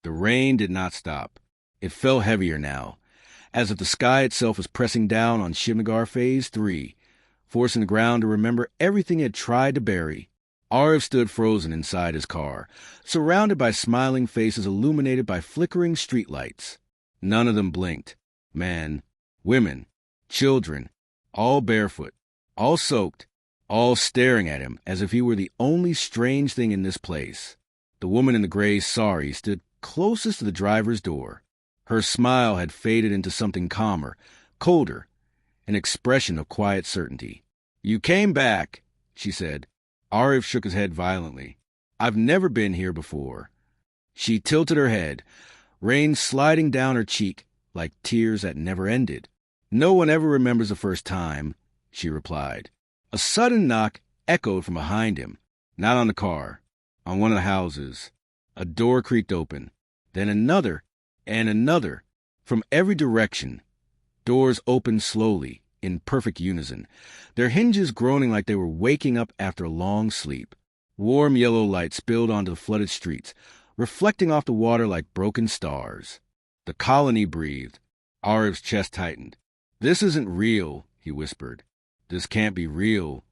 The rain did not stop. It fell heavier now, as if the sky itself was pressing down on Shivnagar Phase 3, forcing the ground to remember everything it had tried to bury. Arif stood frozen inside his car, surrounded by smiling faces illuminated by flickering streetlights. None of them blinked. Men, women, children, all barefoot, all soaked, all staring at him as if he were the only strange thing in this place. The woman in the gray sari stood closest to the driver's door. Her smile had faded into something calmer, colder, an expression of quiet certainty. "You came back," she said. Arif shook his head violently. "I've never been here before." She tilted her head, rain sliding down her cheek like tears that never ended. "No one ever remembers the first time," she replied. A sudden knock echoed from behind him, not on the car, on one of the houses. A door creaked open, then another and another. From every direction, doors opened slowly, in perfect unison, their hinges groaning like they were waking up after a long sleep. Warm yellow light spilled onto the flooded streets, reflecting off the water like broken stars. The colony breathed. Arif's chest tightened. "This isn't real," he whispered. "This can't be real."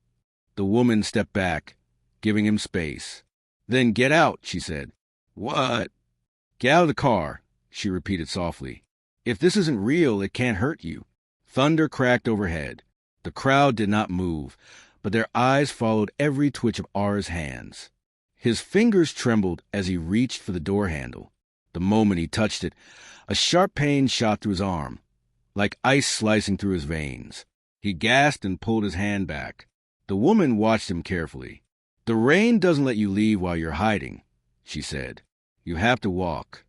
The woman stepped back, giving him space. "Then get out," she said. "What?" "Get out of the car," she repeated softly. "If this isn't real, it can't hurt you." Thunder cracked overhead. The crowd did not move, but their eyes followed every twitch of Ar's hands. His fingers trembled as he reached for the door handle. The moment he touched it, a sharp pain shot through his arm, like ice slicing through his veins. He gasped and pulled his hand back. The woman watched him carefully. "The rain doesn't let you leave while you're hiding," she said. "You have to walk."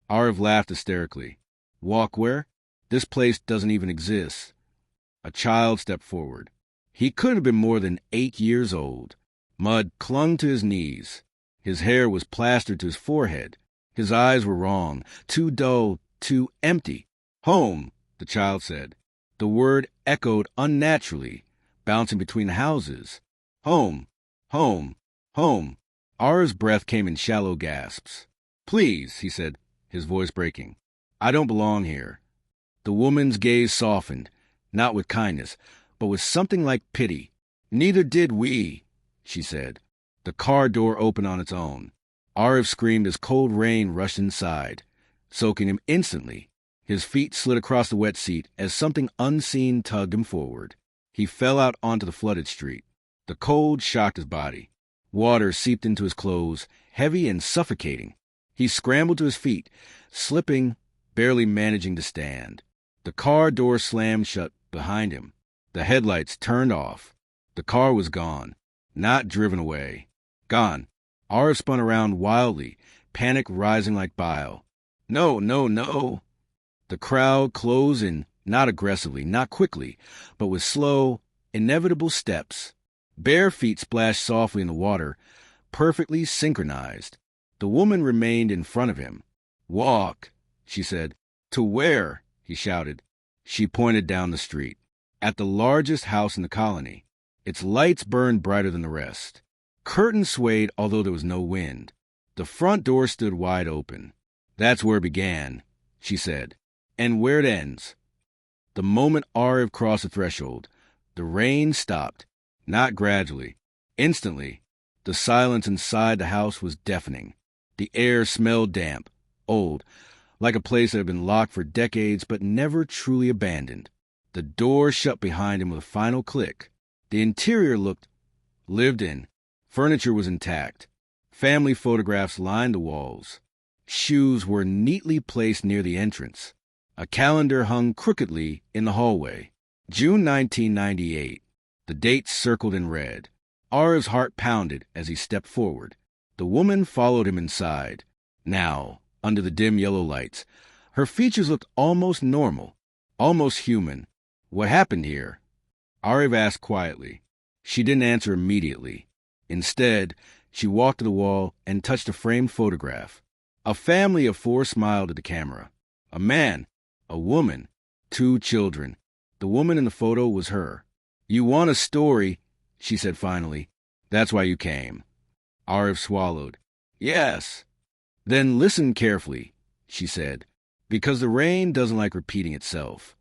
Arif laughed hysterically. "Walk where? This place doesn't even exist." A child stepped forward. He couldn't have been more than 8 years old. Mud clung to his knees. His hair was plastered to his forehead. His eyes were wrong, too dull, too empty. "Home," the child said. The word echoed unnaturally, bouncing between the houses. "Home, home, home." Ar's breath came in shallow gasps. "Please," he said, his voice breaking. "I don't belong here." The woman's gaze softened, not with kindness, but with something like pity. "Neither did we," she said. The car door opened on its own. Arif screamed as cold rain rushed inside, soaking him instantly. His feet slid across the wet seat as something unseen tugged him forward. He fell out onto the flooded street. The cold shocked his body. Water seeped into his clothes, heavy and suffocating. He scrambled to his feet, slipping, barely managing to stand. The car door slammed shut behind him. The headlights turned off. The car was gone, not driven away. Gone. Arif spun around wildly, panic rising like bile. "No, no, no." The crowd closed in, not aggressively, not quickly, but with slow, inevitable steps. Bare feet splashed softly in the water, perfectly synchronized. The woman remained in front of him. "Walk," she said. "To where?" he shouted. She pointed down the street, at the largest house in the colony. Its lights burned brighter than the rest. Curtains swayed, although there was no wind. The front door stood wide open. "That's where it began," she said. "And where it ends." The moment Arif crossed the threshold, the rain stopped, not gradually. Instantly, the silence inside the house was deafening. The air smelled damp, old, like a place that had been locked for decades but never truly abandoned. The door shut behind him with a final click. The interior looked lived in. Furniture was intact. Family photographs lined the walls. Shoes were neatly placed near the entrance. A calendar hung crookedly in the hallway. June 1998. The date circled in red. Arif's heart pounded as he stepped forward. The woman followed him inside. Now, under the dim yellow lights, her features looked almost normal, almost human. "What happened here?" Arif asked quietly. She didn't answer immediately. Instead, she walked to the wall and touched a framed photograph. A family of 4 smiled at the camera. A man, a woman, 2 children. The woman in the photo was her. "You want a story," she said finally. "That's why you came." Arif swallowed. "Yes." Then listen carefully, she said, because the rain doesn't like repeating itself.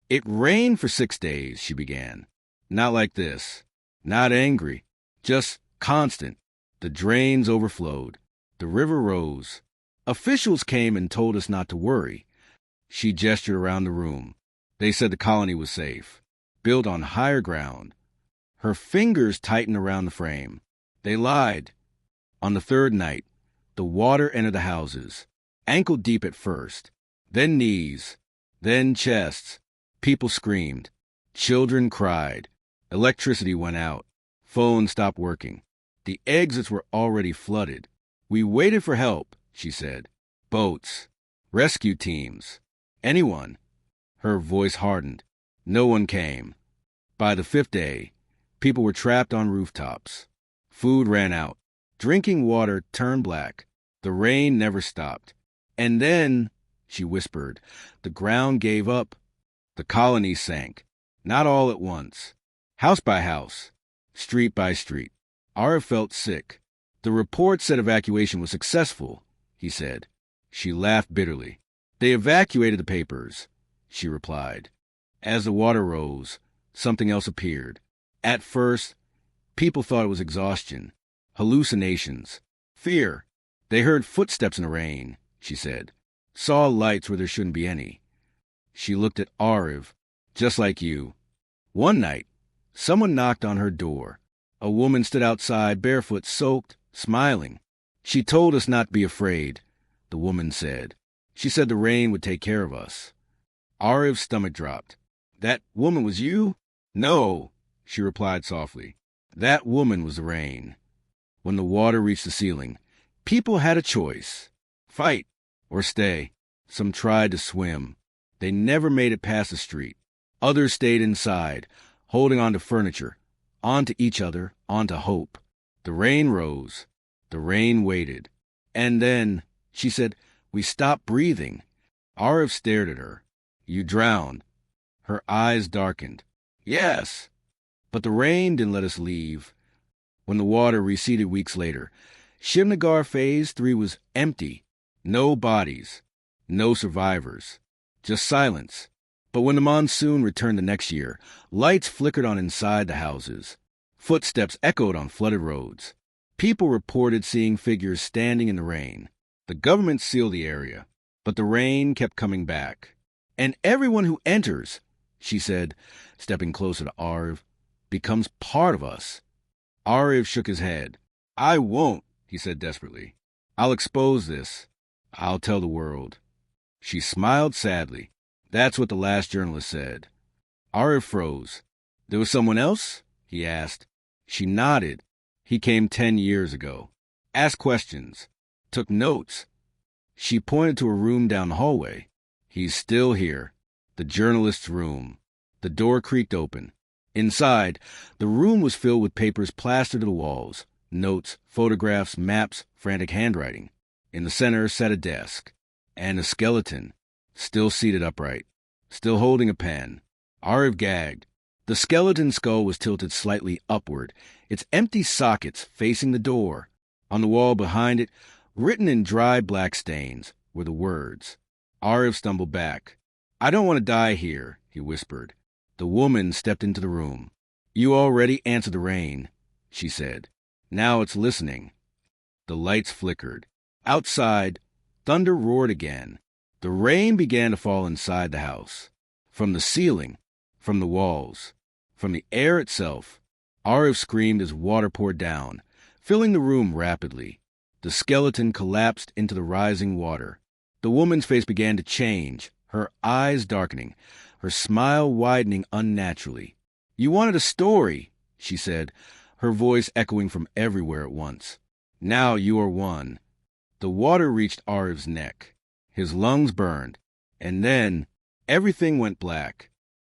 It rained for 6 days, she began. Not like this. Not angry. Just constant. The drains overflowed. The river rose. Officials came and told us not to worry. She gestured around the room. They said the colony was safe, built on higher ground. Her fingers tightened around the frame. They lied. On the 3rd night, the water entered the houses, ankle deep at first, then knees, then chests. People screamed. Children cried. Electricity went out. Phones stopped working. The exits were already flooded. We waited for help, she said. Boats. Rescue teams. Anyone. Her voice hardened. No one came. By the 5th day, people were trapped on rooftops. Food ran out. Drinking water turned black. The rain never stopped. And then, she whispered, the ground gave up. The colony sank. Not all at once. House by house. Street by street. Ara felt sick. The report said evacuation was successful, he said. She laughed bitterly. They evacuated the papers, she replied. As the water rose, something else appeared. At first, people thought it was exhaustion, hallucinations, fear. They heard footsteps in the rain, she said. Saw lights where there shouldn't be any. She looked at Ariv, just like you. One night, someone knocked on her door. A woman stood outside, barefoot, soaked, smiling. She told us not to be afraid, the woman said. She said the rain would take care of us. Ariv's stomach dropped. That woman was you? No, she replied softly. That woman was the rain. When the water reached the ceiling, people had a choice. Fight or stay. Some tried to swim. They never made it past the street. Others stayed inside, holding on to furniture, onto each other, onto hope. The rain rose. The rain waited. And then, she said, we stopped breathing. Ariv stared at her. You drowned. Her eyes darkened. Yes. But the rain didn't let us leave. When the water receded weeks later, Shivnagar Phase 3 was empty. No bodies. No survivors. Just silence. But when the monsoon returned the next year, lights flickered on inside the houses. Footsteps echoed on flooded roads. People reported seeing figures standing in the rain. The government sealed the area, but the rain kept coming back. And everyone who enters, she said, stepping closer to Ariv, becomes part of us. Ariv shook his head. I won't, he said desperately. I'll expose this. I'll tell the world. She smiled sadly. That's what the last journalist said. Ariv froze. There was someone else? He asked. She nodded. He came 10 years ago. Asked questions. Took notes. She pointed to a room down the hallway. He's still here. The journalist's room. The door creaked open. Inside, the room was filled with papers plastered to the walls. Notes, photographs, maps, frantic handwriting. In the center sat a desk. And a skeleton, still seated upright, still holding a pen. Ariv gagged. The skeleton's skull was tilted slightly upward, its empty sockets facing the door. On the wall behind it, written in dry black stains, were the words. Ariv stumbled back. I don't want to die here, he whispered. The woman stepped into the room. You already answered the rain, she said. Now it's listening. The lights flickered. Outside, thunder roared again. The rain began to fall inside the house. From the ceiling, from the walls, from the air itself. Ariv screamed as water poured down, filling the room rapidly. The skeleton collapsed into the rising water. The woman's face began to change, her eyes darkening, her smile widening unnaturally. You wanted a story, she said, her voice echoing from everywhere at once. Now you are one. The water reached Ariv's neck. His lungs burned. And then everything went black.